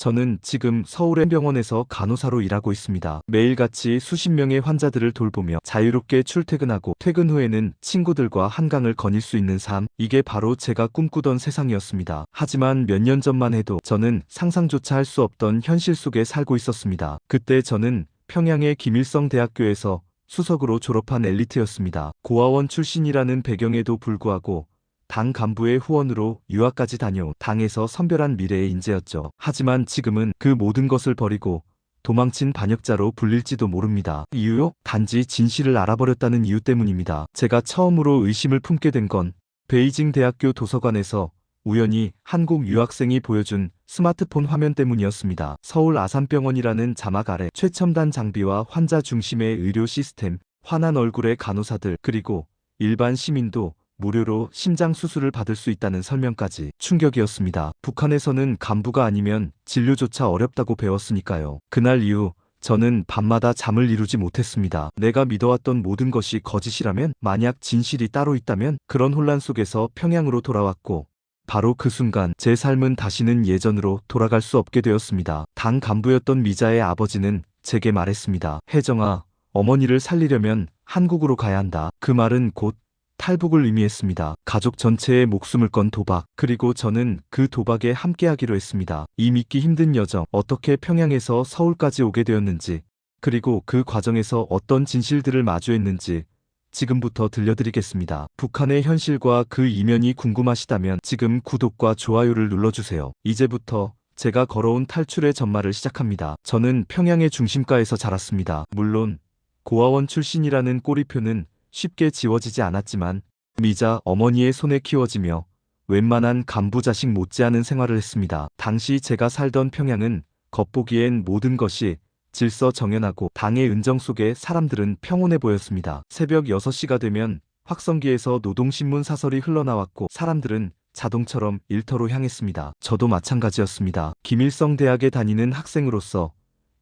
저는 지금 서울의 병원에서 간호사로 일하고 있습니다. 매일같이 수십 명의 환자들을 돌보며 자유롭게 출퇴근하고 퇴근 후에는 친구들과 한강을 거닐 수 있는 삶, 이게 바로 제가 꿈꾸던 세상이었습니다. 하지만 몇 년 전만 해도 저는 상상조차 할 수 없던 현실 속에 살고 있었습니다. 그때 저는 평양의 김일성 대학교에서 수석으로 졸업한 엘리트였습니다. 고아원 출신이라는 배경에도 불구하고 당 간부의 후원으로 유학까지 다녀온 당에서 선별한 미래의 인재였죠. 하지만 지금은 그 모든 것을 버리고 도망친 반역자로 불릴지도 모릅니다. 이유요? 단지 진실을 알아버렸다는 이유 때문입니다. 제가 처음으로 의심을 품게 된 건 베이징 대학교 도서관에서 우연히 한국 유학생이 보여준 스마트폰 화면 때문이었습니다. 서울 아산병원이라는 자막 아래 최첨단 장비와 환자 중심의 의료 시스템, 환한 얼굴의 간호사들, 그리고 일반 시민도 무료로 심장 수술을 받을 수 있다는 설명까지 충격이었습니다. 북한에서는 간부가 아니면 진료조차 어렵다고 배웠으니까요. 그날 이후 저는 밤마다 잠을 이루지 못했습니다. 내가 믿어왔던 모든 것이 거짓이라면, 만약 진실이 따로 있다면, 그런 혼란 속에서 평양으로 돌아왔고 바로 그 순간 제 삶은 다시는 예전으로 돌아갈 수 없게 되었습니다. 당 간부였던 미자의 아버지는 제게 말했습니다. 혜정아, 어머니를 살리려면 한국으로 가야 한다. 그 말은 곧 탈북을 의미했습니다. 가족 전체의 목숨을 건 도박, 그리고 저는 그 도박에 함께하기로 했습니다. 이 믿기 힘든 여정, 어떻게 평양에서 서울까지 오게 되었는지, 그리고 그 과정에서 어떤 진실들을 마주했는지 지금부터 들려드리겠습니다. 북한의 현실과 그 이면이 궁금하시다면 지금 구독과 좋아요를 눌러주세요. 이제부터 제가 걸어온 탈출의 전말을 시작합니다. 저는 평양의 중심가에서 자랐습니다. 물론 고아원 출신이라는 꼬리표는 쉽게 지워지지 않았지만 미자 어머니의 손에 키워지며 웬만한 간부 자식 못지않은 생활을 했습니다. 당시 제가 살던 평양은 겉보기엔 모든 것이 질서정연하고 당의 은정 속에 사람들은 평온해 보였습니다. 새벽 6시가 되면 확성기에서 노동신문 사설이 흘러나왔고 사람들은 자동처럼 일터로 향했습니다. 저도 마찬가지였습니다. 김일성 대학에 다니는 학생으로서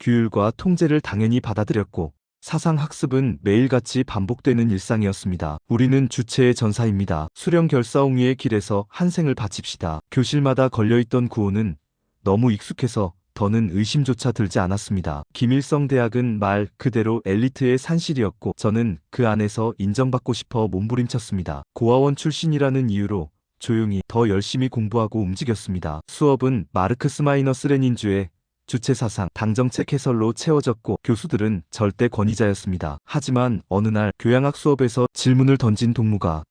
규율과 통제를 당연히 받아들였고 사상학습은 매일같이 반복되는 일상이었습니다. 우리는 주체의 전사입니다. 수령 결사옹위의 길에서 한 생을 바칩시다. 교실마다 걸려있던 구호는 너무 익숙해서 더는 의심조차 들지 않았습니다. 김일성 대학은 말 그대로 엘리트의 산실이었고 저는 그 안에서 인정받고 싶어 몸부림쳤습니다. 고아원 출신이라는 이유로 조용히 더 열심히 공부하고 움직였습니다. 수업은 마르크스 마이너스 레닌주의 주체사상, 당정책 해설로 채워졌고 교수들은 절대 권위자였습니다. 하지만 어느 날 교양학 수업에서 질문을 던진 동무가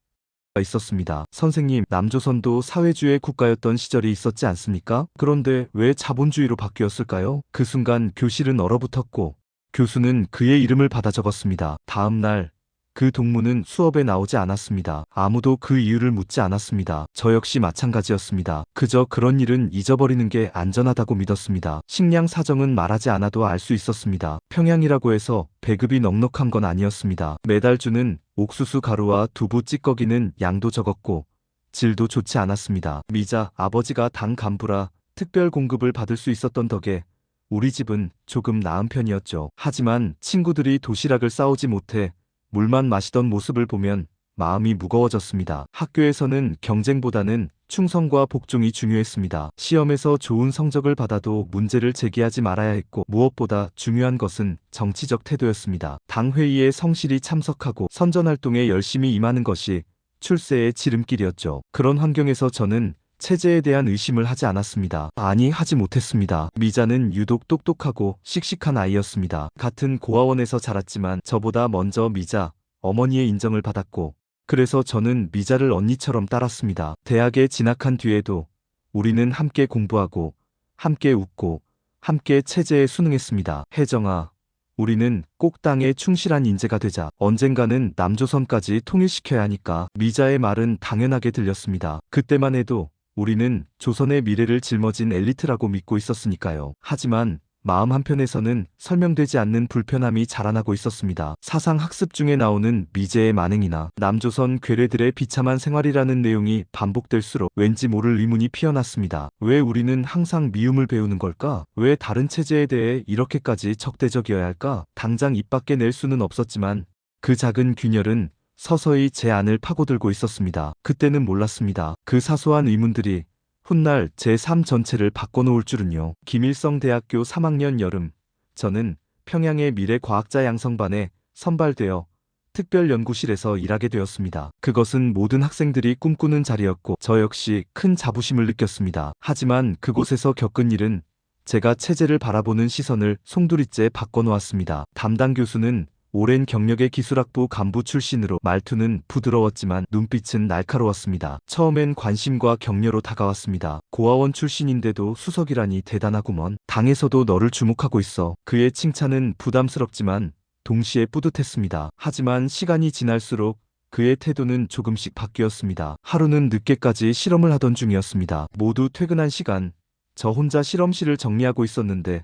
있었습니다. 선생님, 남조선도 사회주의 국가였던 시절이 있었지 않습니까? 그런데 왜 자본주의로 바뀌었을까요? 그 순간 교실은 얼어붙었고 교수는 그의 이름을 받아 적었습니다. 다음 날 그 동무는 수업에 나오지 않았습니다. 아무도 그 이유를 묻지 않았습니다. 저 역시 마찬가지였습니다. 그저 그런 일은 잊어버리는 게 안전하다고 믿었습니다. 식량 사정은 말하지 않아도 알 수 있었습니다. 평양이라고 해서 배급이 넉넉한 건 아니었습니다. 매달 주는 옥수수 가루와 두부 찌꺼기는 양도 적었고 질도 좋지 않았습니다. 미자 아버지가 당 간부라 특별 공급을 받을 수 있었던 덕에 우리 집은 조금 나은 편이었죠. 하지만 친구들이 도시락을 싸오지 못해 물만 마시던 모습을 보면 마음이 무거워졌습니다. 학교에서는 경쟁보다는 충성과 복종이 중요했습니다. 시험에서 좋은 성적을 받아도 문제를 제기하지 말아야 했고 무엇보다 중요한 것은 정치적 태도였습니다. 당 회의에 성실히 참석하고 선전활동에 열심히 임하는 것이 출세의 지름길이었죠. 그런 환경에서 저는 체제에 대한 의심을 하지 않았습니다. 아니, 하지 못했습니다. 미자는 유독 똑똑하고 씩씩한 아이였습니다. 같은 고아원에서 자랐지만 저보다 먼저 미자 어머니의 인정을 받았고 그래서 저는 미자를 언니처럼 따랐습니다. 대학에 진학한 뒤에도 우리는 함께 공부하고 함께 웃고 함께 체제에 순응했습니다. 혜정아, 우리는 꼭 당에 충실한 인재가 되자. 언젠가는 남조선까지 통일시켜야 하니까. 미자의 말은 당연하게 들렸습니다. 그때만 해도 우리는 조선의 미래를 짊어진 엘리트라고 믿고 있었으니까요. 하지만 마음 한편에서는 설명되지 않는 불편함이 자라나고 있었습니다. 사상 학습 중에 나오는 미제의 만행이나 남조선 괴뢰들의 비참한 생활이라는 내용이 반복될수록 왠지 모를 의문이 피어났습니다. 왜 우리는 항상 미움을 배우는 걸까? 왜 다른 체제에 대해 이렇게까지 적대적이어야 할까? 당장 입 밖에 낼 수는 없었지만 그 작은 균열은 서서히 제 안을 파고들고 있었습니다. 그때는 몰랐습니다. 그 사소한 의문들이 훗날 제 삶 전체를 바꿔놓을 줄은요. 김일성 대학교 3학년 여름, 저는 평양의 미래과학자 양성반에 선발되어 특별연구실에서 일하게 되었습니다. 그것은 모든 학생들이 꿈꾸는 자리였고 저 역시 큰 자부심을 느꼈습니다. 하지만 그곳에서 겪은 일은 제가 체제를 바라보는 시선을 송두리째 바꿔놓았습니다. 담당 교수는 오랜 경력의 기술학부 간부 출신으로 말투는 부드러웠지만 눈빛은 날카로웠습니다. 처음엔 관심과 격려로 다가왔습니다. 고아원 출신인데도 수석이라니 대단하구먼. 당에서도 너를 주목하고 있어. 그의 칭찬은 부담스럽지만 동시에 뿌듯했습니다. 하지만 시간이 지날수록 그의 태도는 조금씩 바뀌었습니다. 하루는 늦게까지 실험을 하던 중이었습니다. 모두 퇴근한 시간, 저 혼자 실험실을 정리하고 있었는데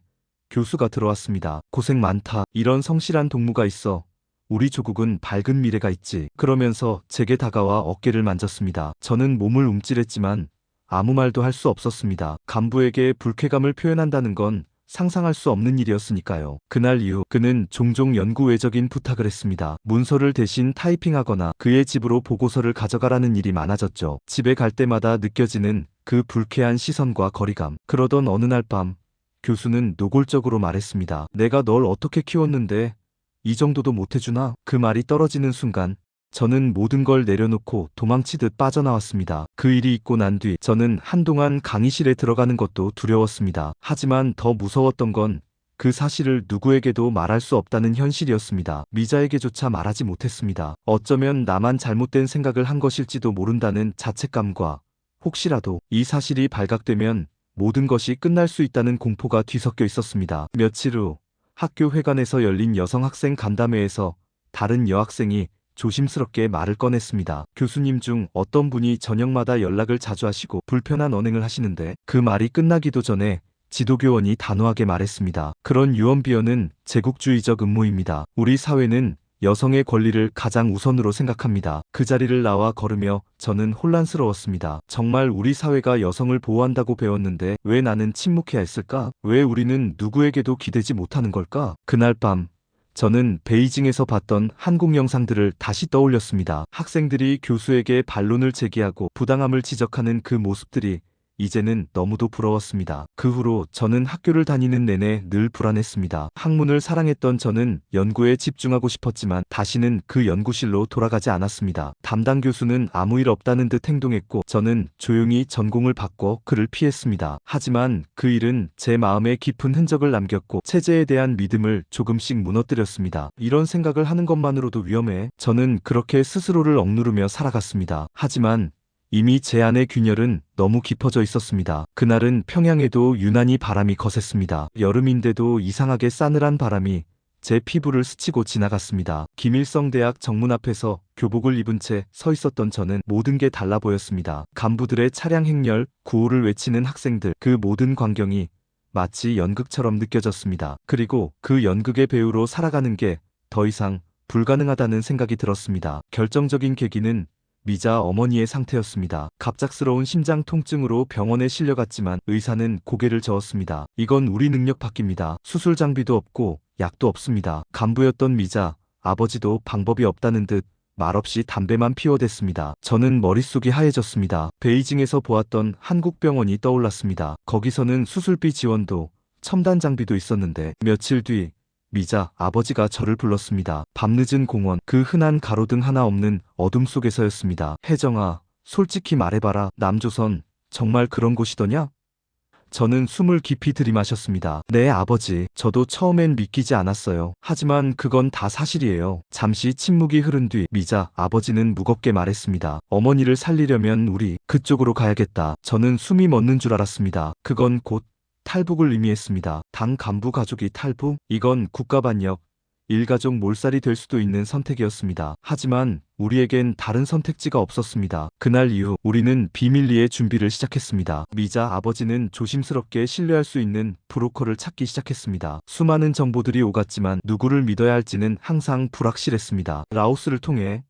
교수가 들어왔습니다. 고생 많다. 이런 성실한 동무가 있어. 우리 조국은 밝은 미래가 있지. 그러면서 제게 다가와 어깨를 만졌습니다. 저는 몸을 움찔했지만 아무 말도 할 수 없었습니다. 간부에게 불쾌감을 표현한다는 건 상상할 수 없는 일이었으니까요. 그날 이후 그는 종종 연구 외적인 부탁을 했습니다. 문서를 대신 타이핑하거나 그의 집으로 보고서를 가져가라는 일이 많아졌죠. 집에 갈 때마다 느껴지는 그 불쾌한 시선과 거리감. 그러던 어느 날 밤 교수는 노골적으로 말했습니다. 내가 널 어떻게 키웠는데 이 정도도 못해주나? 그 말이 떨어지는 순간 저는 모든 걸 내려놓고 도망치듯 빠져나왔습니다. 그 일이 있고 난 뒤 저는 한동안 강의실에 들어가는 것도 두려웠습니다. 하지만 더 무서웠던 건 그 사실을 누구에게도 말할 수 없다는 현실이었습니다. 미자에게조차 말하지 못했습니다. 어쩌면 나만 잘못된 생각을 한 것일지도 모른다는 자책감과 혹시라도 이 사실이 발각되면 모든 것이 끝날 수 있다는 공포가 뒤섞여 있었습니다. 며칠 후 학교 회관에서 열린 여성 학생 간담회에서 다른 여학생이 조심스럽게 말을 꺼냈습니다. 교수님 중 어떤 분이 저녁마다 연락을 자주 하시고 불편한 언행을 하시는데 그 말이 끝나기도 전에 지도교원이 단호하게 말했습니다. 그런 유언비어는 제국주의적 음모입니다. 우리 사회는 여성의 권리를 가장 우선으로 생각합니다. 그 자리를 나와 걸으며 저는 혼란스러웠습니다. 정말 우리 사회가 여성을 보호한다고 배웠는데 왜 나는 침묵해야 했을까? 왜 우리는 누구에게도 기대지 못하는 걸까? 그날 밤 저는 베이징에서 봤던 한국 영상들을 다시 떠올렸습니다. 학생들이 교수에게 반론을 제기하고 부당함을 지적하는 그 모습들이 이제는 너무도 부러웠습니다. 그 후로 저는 학교를 다니는 내내 늘 불안했습니다. 학문을 사랑했던 저는 연구에 집중하고 싶었지만 다시는 그 연구실로 돌아가지 않았습니다. 담당 교수는 아무 일 없다는 듯 행동했고 저는 조용히 전공을 바꿔 그를 피했습니다. 하지만 그 일은 제 마음에 깊은 흔적을 남겼고 체제에 대한 믿음을 조금씩 무너뜨렸습니다. 이런 생각을 하는 것만으로도 위험해. 저는 그렇게 스스로를 억누르며 살아갔습니다. 하지만 이미 제 안의 균열은 너무 깊어져 있었습니다. 그날은 평양에도 유난히 바람이 거셌습니다. 여름인데도 이상하게 싸늘한 바람이 제 피부를 스치고 지나갔습니다. 김일성 대학 정문 앞에서 교복을 입은 채 서 있었던 저는 모든 게 달라 보였습니다. 간부들의 차량 행렬, 구호를 외치는 학생들, 그 모든 광경이 마치 연극처럼 느껴졌습니다. 그리고 그 연극의 배우로 살아가는 게 더 이상 불가능하다는 생각이 들었습니다. 결정적인 계기는 미자 어머니의 상태였습니다. 갑작스러운 심장 통증으로 병원에 실려갔지만 의사는 고개를 저었습니다. 이건 우리 능력 밖입니다. 수술 장비도 없고 약도 없습니다. 간부였던 미자, 아버지도 방법이 없다는 듯 말없이 담배만 피워댔습니다. 저는 머릿속이 하얘졌습니다. 베이징에서 보았던 한국 병원이 떠올랐습니다. 거기서는 수술비 지원도 첨단 장비도 있었는데 며칠 뒤 미자 아버지가 저를 불렀습니다. 밤늦은 공원, 그 흔한 가로등 하나 없는 어둠 속에서였습니다. 혜정아, 솔직히 말해봐라. 남조선 정말 그런 곳이더냐? 저는 숨을 깊이 들이마셨습니다. 네, 아버지. 저도 처음엔 믿기지 않았어요. 하지만 그건 다 사실이에요. 잠시 침묵이 흐른 뒤 미자 아버지는 무겁게 말했습니다. 어머니를 살리려면 우리 그쪽으로 가야겠다. 저는 숨이 멎는 줄 알았습니다. 그건 곧 탈북을 의미했습니다. 당 간부 가족이 탈북? 이건 국가반역, 일가족 몰살이 될 수도 있는 선택이었습니다. 하지만 우리에겐 다른 선택지가 없었습니다. 그날 이후 우리는 비밀리에 준비를 시작했습니다. 미자 아버지는 조심스럽게 신뢰할 수 있는 브로커를 찾기 시작했습니다. 수많은 정보들이 오갔지만 누구를 믿어야 할지는 항상 불확실했습니다. 라오스를 통해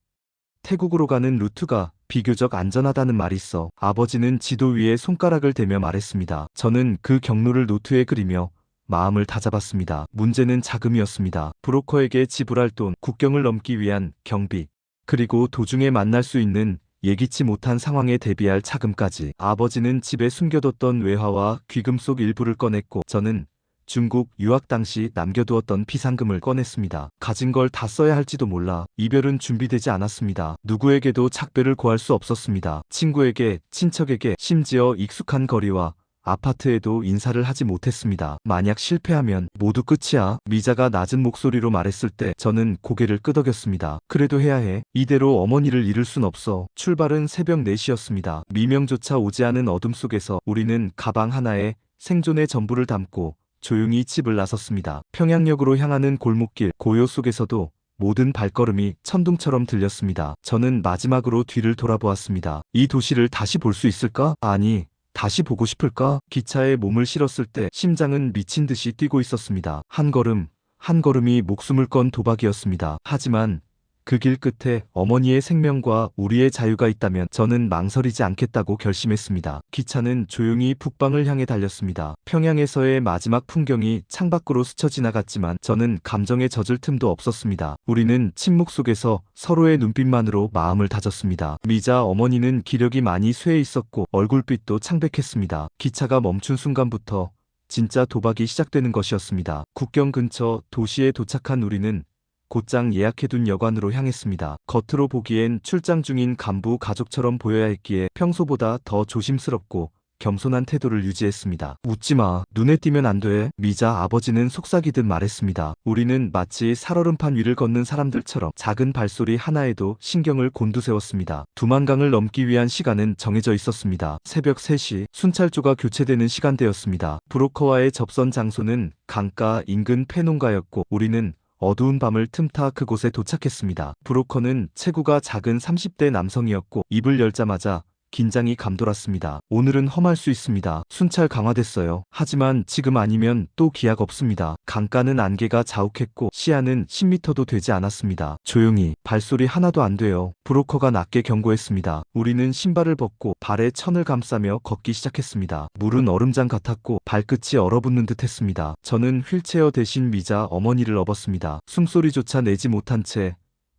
태국으로 가는 루트가 비교적 안전하다는 말이 있어 아버지는 지도 위에 손가락을 대며 말했습니다. 저는 그 경로를 노트에 그리며 마음을 다잡았습니다. 문제는 자금이었습니다. 브로커에게 지불할 돈, 국경을 넘기 위한 경비, 그리고 도중에 만날 수 있는 예기치 못한 상황에 대비할 차금까지. 아버지는 집에 숨겨뒀던 외화와 귀금 속 일부를 꺼냈고 저는 중국 유학 당시 남겨두었던 비상금을 꺼냈습니다. 가진 걸 다 써야 할지도 몰라 이별은 준비되지 않았습니다. 누구에게도 작별을 고할 수 없었습니다. 친구에게, 친척에게, 심지어 익숙한 거리와 아파트에도 인사를 하지 못했습니다. 만약 실패하면 모두 끝이야. 미자가 낮은 목소리로 말했을 때 저는 고개를 끄덕였습니다. 그래도 해야 해. 이대로 어머니를 잃을 순 없어. 출발은 새벽 4시였습니다. 미명조차 오지 않은 어둠 속에서 우리는 가방 하나에 생존의 전부를 담고 조용히 집을 나섰습니다. 평양역으로 향하는 골목길 고요 속에서도 모든 발걸음이 천둥처럼 들렸습니다. 저는 마지막으로 뒤를 돌아보았습니다. 이 도시를 다시 볼 수 있을까? 아니, 다시 보고 싶을까? 기차에 몸을 실었을 때 심장은 미친 듯이 뛰고 있었습니다. 한 걸음, 한 걸음이 목숨을 건 도박이었습니다. 하지만 그 길 끝에 어머니의 생명과 우리의 자유가 있다면 저는 망설이지 않겠다고 결심했습니다. 기차는 조용히 북방을 향해 달렸습니다. 평양에서의 마지막 풍경이 창밖으로 스쳐 지나갔지만 저는 감정에 젖을 틈도 없었습니다. 우리는 침묵 속에서 서로의 눈빛만으로 마음을 다졌습니다. 미자 어머니는 기력이 많이 쇠해 있었고 얼굴빛도 창백했습니다. 기차가 멈춘 순간부터 진짜 도박이 시작되는 것이었습니다. 국경 근처 도시에 도착한 우리는 곧장 예약해둔 여관으로 향했습니다. 겉으로 보기엔 출장 중인 간부 가족처럼 보여야 했기에 평소보다 더 조심스럽고 겸손한 태도를 유지했습니다. 웃지마. 눈에 띄면 안 돼. 미자 아버지는 속삭이듯 말했습니다. 우리는 마치 살얼음판 위를 걷는 사람들처럼 작은 발소리 하나에도 신경을 곤두세웠습니다. 두만강을 넘기 위한 시간은 정해져 있었습니다. 새벽 3시 순찰조가 교체되는 시간대였습니다. 브로커와의 접선 장소는 강가 인근 폐농가였고 우리는 어두운 밤을 틈타 그곳에 도착했습니다. 브로커는 체구가 작은 30대 남성이었고 입을 열자마자 긴장이 감돌았습니다. 오늘은 험할 수 있습니다. 순찰 강화됐어요. 하지만 지금 아니면 또 기약 없습니다. 강가는 안개가 자욱했고 시야는 10m도 되지 않았습니다. 조용히. 발소리 하나도 안 돼요. 브로커가 낮게 경고했습니다. 우리는 신발을 벗고 발에 천을 감싸며 걷기 시작했습니다. 물은 얼음장 같았고 발끝이 얼어붙는 듯 했습니다. 저는 휠체어 대신 미자 어머니를 업었습니다. 숨소리조차 내지 못한 채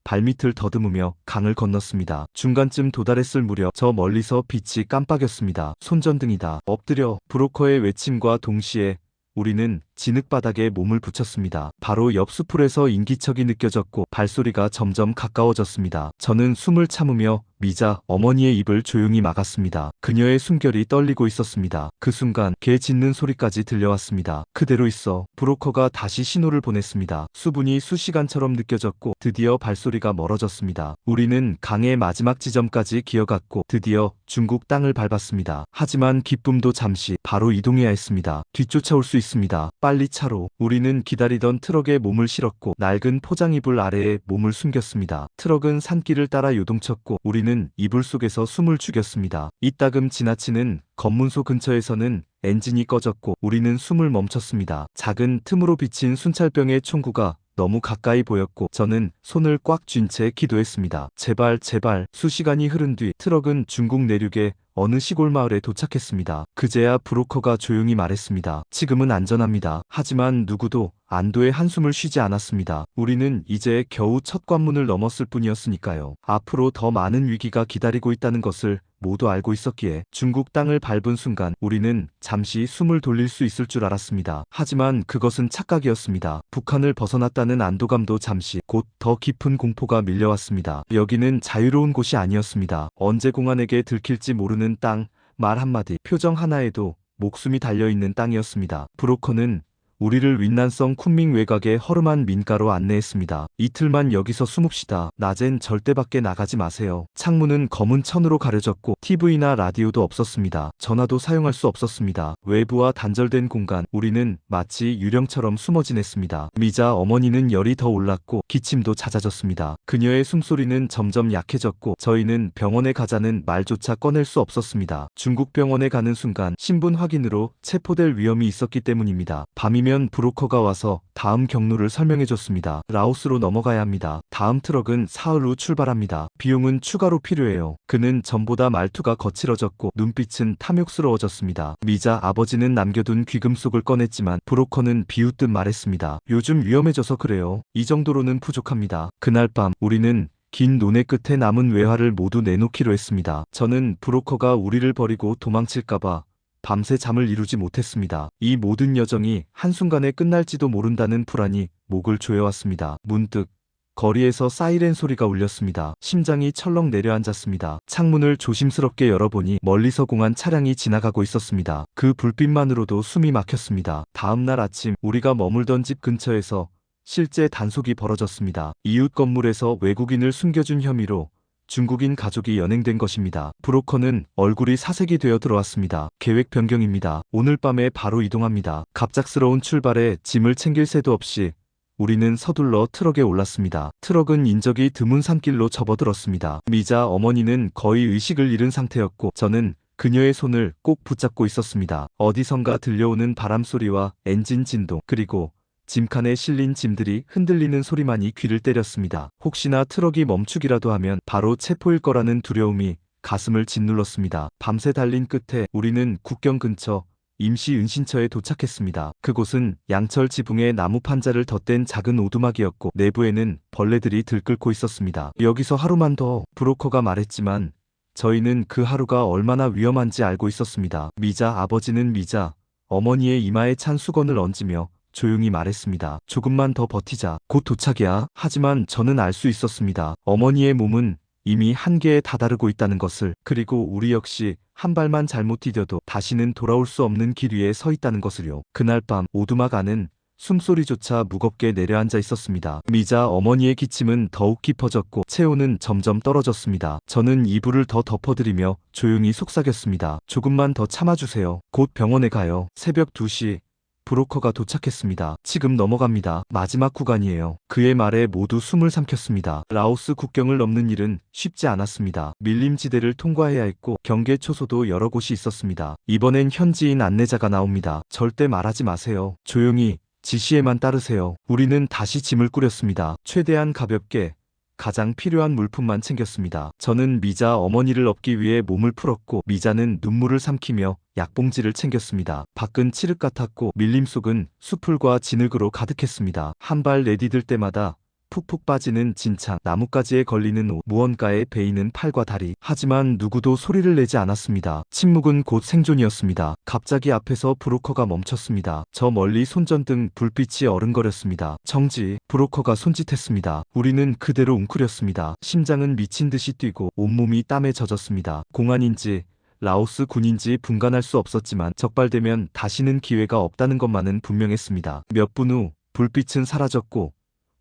발밑을 더듬으며 강을 건넜습니다. 중간쯤 도달했을 무렵 저 멀리서 빛이 깜빡였습니다. 손전등이다. 엎드려. 브로커의 외침과 동시에 우리는 진흙바닥에 몸을 붙였습니다. 바로 옆 수풀에서 인기척이 느껴졌고 발소리가 점점 가까워졌습니다. 저는 숨을 참으며 미자 어머니의 입을 조용히 막았습니다. 그녀의 숨결이 떨리고 있었습니다. 그 순간 개 짖는 소리까지 들려왔습니다. 그대로 있어. 브로커가 다시 신호를 보냈습니다. 수분이 수시간처럼 느껴졌고 드디어 발소리가 멀어졌습니다. 우리는 강의 마지막 지점까지 기어갔고 드디어 중국 땅을 밟았습니다. 하지만 기쁨도 잠시. 바로 이동해야 했습니다. 뒤쫓아올 수 있습니다. 빨리 차로. 우리는 기다리던 트럭에 몸을 실었고 낡은 포장 이불 아래에 몸을 숨겼습니다. 트럭은 산길을 따라 요동쳤고 우리는 이불 속에서 숨을 죽였습니다. 이따금 지나치는 검문소 근처에서는 엔진이 꺼졌고 우리는 숨을 멈췄습니다. 작은 틈으로 비친 순찰병의 총구가 너무 가까이 보였고 저는 손을 꽉 쥔 채 기도했습니다. 제발 제발. 수시간이 흐른 뒤 트럭은 중국 내륙의 어느 시골 마을에 도착했습니다. 그제야 브로커가 조용히 말했습니다. 지금은 안전합니다. 하지만 누구도 안도의 한숨을 쉬지 않았습니다. 우리는 이제 겨우 첫 관문을 넘었을 뿐이었으니까요. 앞으로 더 많은 위기가 기다리고 있다는 것을 모두 알고 있었기에 중국 땅을 밟은 순간 우리는 잠시 숨을 돌릴 수 있을 줄 알았습니다. 하지만 그것은 착각이었습니다. 북한을 벗어났다는 안도감도 잠시, 곧 더 깊은 공포가 밀려왔습니다. 여기는 자유로운 곳이 아니었습니다. 언제 공안에게 들킬지 모르는 땅, 말 한마디, 표정 하나에도 목숨이 달려있는 땅이었습니다. 브로커는 우리를 윈난성 쿤밍 외곽의 허름한 민가로 안내했습니다. 이틀만 여기서 숨읍시다. 낮엔 절대 밖에 나가지 마세요. 창문은 검은 천으로 가려졌고 TV나 라디오도 없었습니다. 전화도 사용할 수 없었습니다. 외부와 단절된 공간, 우리는 마치 유령처럼 숨어 지냈습니다. 미자 어머니는 열이 더 올랐고 기침도 잦아졌습니다. 그녀의 숨소리는 점점 약해졌고 저희는 병원에 가자는 말조차 꺼낼 수 없었습니다. 중국 병원에 가는 순간 신분 확인으로 체포될 위험이 있었기 때문입니다. 밤이면 브로커가 와서 다음 경로를 설명해줬습니다. 라오스로 넘어가야 합니다. 다음 트럭은 사흘 후 출발합니다. 비용은 추가로 필요해요. 그는 전보다 말투가 거칠어졌고 눈빛은 탐욕스러워졌습니다. 미자 아버지는 남겨둔 귀금속을 꺼냈지만 브로커는 비웃듯 말했습니다. 요즘 위험해져서 그래요. 이 정도로는 부족합니다. 그날 밤 우리는 긴 논의 끝에 남은 외화를 모두 내놓기로 했습니다. 저는 브로커가 우리를 버리고 도망칠까봐 밤새 잠을 이루지 못했습니다. 이 모든 여정이 한순간에 끝날지도 모른다는 불안이 목을 조여왔습니다. 문득 거리에서 사이렌 소리가 울렸습니다. 심장이 철렁 내려앉았습니다. 창문을 조심스럽게 열어보니 멀리서 공안 차량이 지나가고 있었습니다. 그 불빛만으로도 숨이 막혔습니다. 다음 날 아침 우리가 머물던 집 근처에서 실제 단속이 벌어졌습니다. 이웃 건물에서 외국인을 숨겨준 혐의로 중국인 가족이 연행된 것입니다. 브로커는 얼굴이 사색이 되어 들어왔습니다. 계획 변경입니다. 오늘 밤에 바로 이동합니다. 갑작스러운 출발에 짐을 챙길 새도 없이 우리는 서둘러 트럭에 올랐습니다. 트럭은 인적이 드문 산길로 접어들었습니다. 미자 어머니는 거의 의식을 잃은 상태였고 저는 그녀의 손을 꼭 붙잡고 있었습니다. 어디선가 들려오는 바람소리와 엔진 진동, 그리고 짐칸에 실린 짐들이 흔들리는 소리만이 귀를 때렸습니다. 혹시나 트럭이 멈추기라도 하면 바로 체포일 거라는 두려움이 가슴을 짓눌렀습니다. 밤새 달린 끝에 우리는 국경 근처 임시 은신처에 도착했습니다. 그곳은 양철 지붕에 나무 판자를 덧댄 작은 오두막이었고 내부에는 벌레들이 들끓고 있었습니다. 여기서 하루만 더, 브로커가 말했지만 저희는 그 하루가 얼마나 위험한지 알고 있었습니다. 미자 아버지는 미자 어머니의 이마에 찬 수건을 얹으며 조용히 말했습니다. 조금만 더 버티자. 곧 도착이야. 하지만 저는 알 수 있었습니다. 어머니의 몸은 이미 한계에 다다르고 있다는 것을, 그리고 우리 역시 한 발만 잘못 디뎌도 다시는 돌아올 수 없는 길 위에 서 있다는 것을요. 그날 밤 오두막 안은 숨소리조차 무겁게 내려앉아 있었습니다. 미자 어머니의 기침은 더욱 깊어졌고 체온은 점점 떨어졌습니다. 저는 이불을 더 덮어드리며 조용히 속삭였습니다. 조금만 더 참아주세요. 곧 병원에 가요. 새벽 2시 브로커가 도착했습니다. 지금 넘어갑니다. 마지막 구간이에요. 그의 말에 모두 숨을 삼켰습니다. 라오스 국경을 넘는 일은 쉽지 않았습니다. 밀림지대를 통과해야 했고 경계 초소도 여러 곳이 있었습니다. 이번엔 현지인 안내자가 나옵니다. 절대 말하지 마세요. 조용히 지시에만 따르세요. 우리는 다시 짐을 꾸렸습니다. 최대한 가볍게 가장 필요한 물품만 챙겼습니다. 저는 미자 어머니를 업기 위해 몸을 풀었고 미자는 눈물을 삼키며 약봉지를 챙겼습니다. 밖은 칠흑 같았고 밀림 속은 수풀과 진흙으로 가득했습니다. 한 발 내디딜 때마다 푹푹 빠지는 진창, 나뭇가지에 걸리는 옷, 무언가에 베이는 팔과 다리. 하지만 누구도 소리를 내지 않았습니다. 침묵은 곧 생존이었습니다. 갑자기 앞에서 브로커가 멈췄습니다. 저 멀리 손전등 불빛이 어른거렸습니다. 정지. 브로커가 손짓했습니다. 우리는 그대로 웅크렸습니다. 심장은 미친 듯이 뛰고 온몸이 땀에 젖었습니다. 공안인지 라오스 군인지 분간할 수 없었지만 적발되면 다시는 기회가 없다는 것만은 분명했습니다. 몇 분 후 불빛은 사라졌고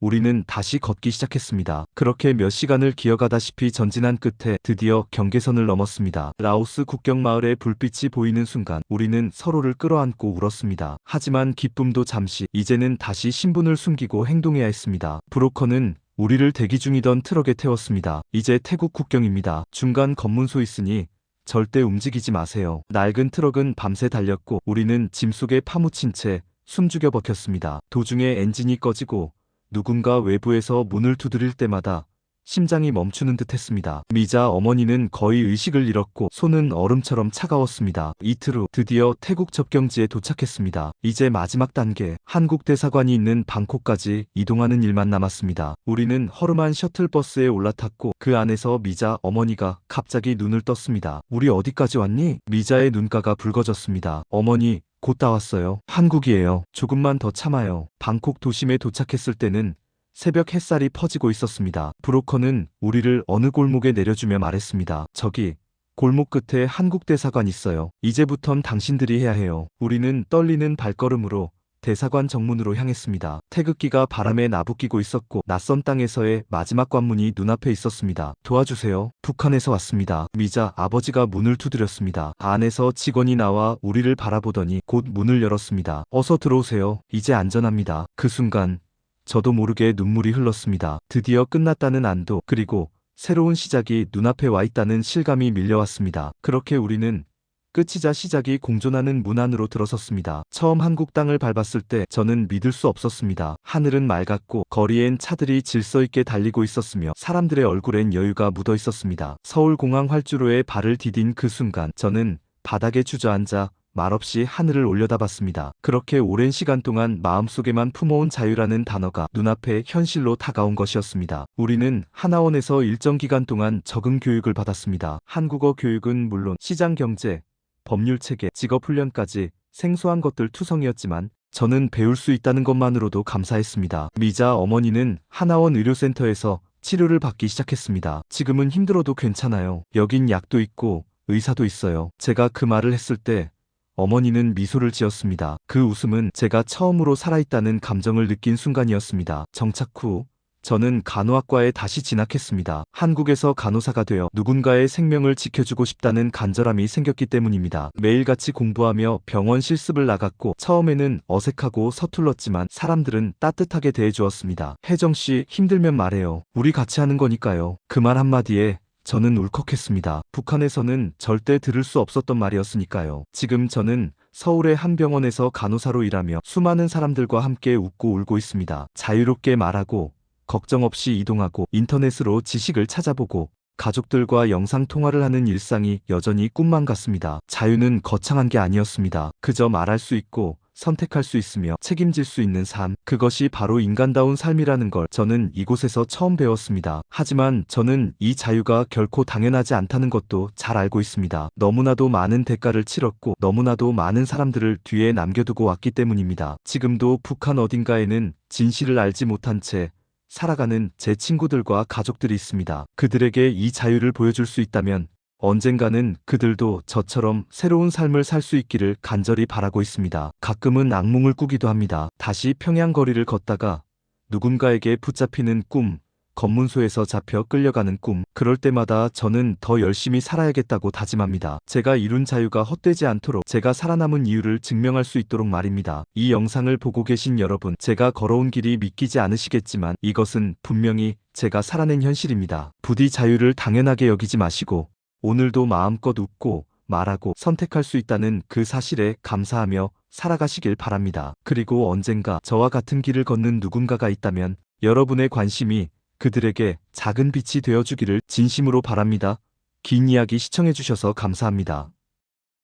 우리는 다시 걷기 시작했습니다. 그렇게 몇 시간을 기어가다시피 전진한 끝에 드디어 경계선을 넘었습니다. 라오스 국경 마을에 불빛이 보이는 순간 우리는 서로를 끌어안고 울었습니다. 하지만 기쁨도 잠시, 이제는 다시 신분을 숨기고 행동해야 했습니다. 브로커는 우리를 대기 중이던 트럭에 태웠습니다. 이제 태국 국경입니다. 중간 검문소 있으니 절대 움직이지 마세요. 낡은 트럭은 밤새 달렸고 우리는 짐 속에 파묻힌 채 숨죽여 버텼습니다. 도중에 엔진이 꺼지고 누군가 외부에서 문을 두드릴 때마다 심장이 멈추는 듯 했습니다. 미자 어머니는 거의 의식을 잃었고 손은 얼음처럼 차가웠습니다. 이틀 후 드디어 태국 접경지에 도착했습니다. 이제 마지막 단계, 한국 대사관이 있는 방콕까지 이동하는 일만 남았습니다. 우리는 허름한 셔틀버스에 올라탔고 그 안에서 미자 어머니가 갑자기 눈을 떴습니다. 우리 어디까지 왔니? 미자의 눈가가 붉어졌습니다. 어머니, 곧 다 왔어요. 한국이에요. 조금만 더 참아요. 방콕 도심에 도착했을 때는 새벽 햇살이 퍼지고 있었습니다. 브로커는 우리를 어느 골목에 내려주며 말했습니다. 저기 골목 끝에 한국 대사관 있어요. 이제부턴 당신들이 해야 해요. 우리는 떨리는 발걸음으로 대사관 정문으로 향했습니다. 태극기가 바람에 나부끼고 있었고 낯선 땅에서의 마지막 관문이 눈앞에 있었습니다. 도와주세요. 북한에서 왔습니다. 미자 아버지가 문을 두드렸습니다. 안에서 직원이 나와 우리를 바라보더니 곧 문을 열었습니다. 어서 들어오세요. 이제 안전합니다. 그 순간 저도 모르게 눈물이 흘렀습니다. 드디어 끝났다는 안도, 그리고 새로운 시작이 눈앞에 와 있다는 실감이 밀려왔습니다. 그렇게 우리는 끝이자 시작이 공존하는 문 안으로 들어섰습니다. 처음 한국 땅을 밟았을 때 저는 믿을 수 없었습니다. 하늘은 맑았고 거리엔 차들이 질서 있게 달리고 있었으며 사람들의 얼굴엔 여유가 묻어 있었습니다. 서울공항 활주로에 발을 디딘 그 순간 저는 바닥에 주저앉아 말없이 하늘을 올려다봤습니다. 그렇게 오랜 시간 동안 마음속에만 품어온 자유라는 단어가 눈앞에 현실로 다가온 것이었습니다. 우리는 하나원에서 일정 기간 동안 적응 교육을 받았습니다. 한국어 교육은 물론 시장 경제, 법률 체계, 직업 훈련까지 생소한 것들 투성이었지만 저는 배울 수 있다는 것만으로도 감사했습니다. 미자 어머니는 하나원 의료센터에서 치료를 받기 시작했습니다. 지금은 힘들어도 괜찮아요. 여긴 약도 있고 의사도 있어요. 제가 그 말을 했을 때 어머니는 미소를 지었습니다. 그 웃음은 제가 처음으로 살아있다는 감정을 느낀 순간이었습니다. 정착 후 저는 간호학과에 다시 진학했습니다. 한국에서 간호사가 되어 누군가의 생명을 지켜주고 싶다는 간절함이 생겼기 때문입니다. 매일같이 공부하며 병원 실습을 나갔고 처음에는 어색하고 서툴렀지만 사람들은 따뜻하게 대해주었습니다. 혜정씨 힘들면 말해요. 우리 같이 하는 거니까요. 그 말 한마디에 저는 울컥했습니다. 북한에서는 절대 들을 수 없었던 말이었으니까요. 지금 저는 서울의 한 병원에서 간호사로 일하며 수많은 사람들과 함께 웃고 울고 있습니다. 자유롭게 말하고 걱정 없이 이동하고 인터넷으로 지식을 찾아보고 가족들과 영상통화를 하는 일상이 여전히 꿈만 같습니다. 자유는 거창한 게 아니었습니다. 그저 말할 수 있고 선택할 수 있으며 책임질 수 있는 삶, 그것이 바로 인간다운 삶이라는 걸 저는 이곳에서 처음 배웠습니다. 하지만 저는 이 자유가 결코 당연하지 않다는 것도 잘 알고 있습니다. 너무나도 많은 대가를 치렀고 너무나도 많은 사람들을 뒤에 남겨두고 왔기 때문입니다. 지금도 북한 어딘가에는 진실을 알지 못한 채 살아가는 제 친구들과 가족들이 있습니다. 그들에게 이 자유를 보여줄 수 있다면 언젠가는 그들도 저처럼 새로운 삶을 살 수 있기를 간절히 바라고 있습니다. 가끔은 악몽을 꾸기도 합니다. 다시 평양 거리를 걷다가 누군가에게 붙잡히는 꿈, 검문소에서 잡혀 끌려가는 꿈. 그럴 때마다 저는 더 열심히 살아야겠다고 다짐합니다. 제가 이룬 자유가 헛되지 않도록, 제가 살아남은 이유를 증명할 수 있도록 말입니다. 이 영상을 보고 계신 여러분, 제가 걸어온 길이 믿기지 않으시겠지만 이것은 분명히 제가 살아낸 현실입니다. 부디 자유를 당연하게 여기지 마시고 오늘도 마음껏 웃고 말하고 선택할 수 있다는 그 사실에 감사하며 살아가시길 바랍니다. 그리고 언젠가 저와 같은 길을 걷는 누군가가 있다면 여러분의 관심이 그들에게 작은 빛이 되어주기를 진심으로 바랍니다. 긴 이야기 시청해주셔서 감사합니다.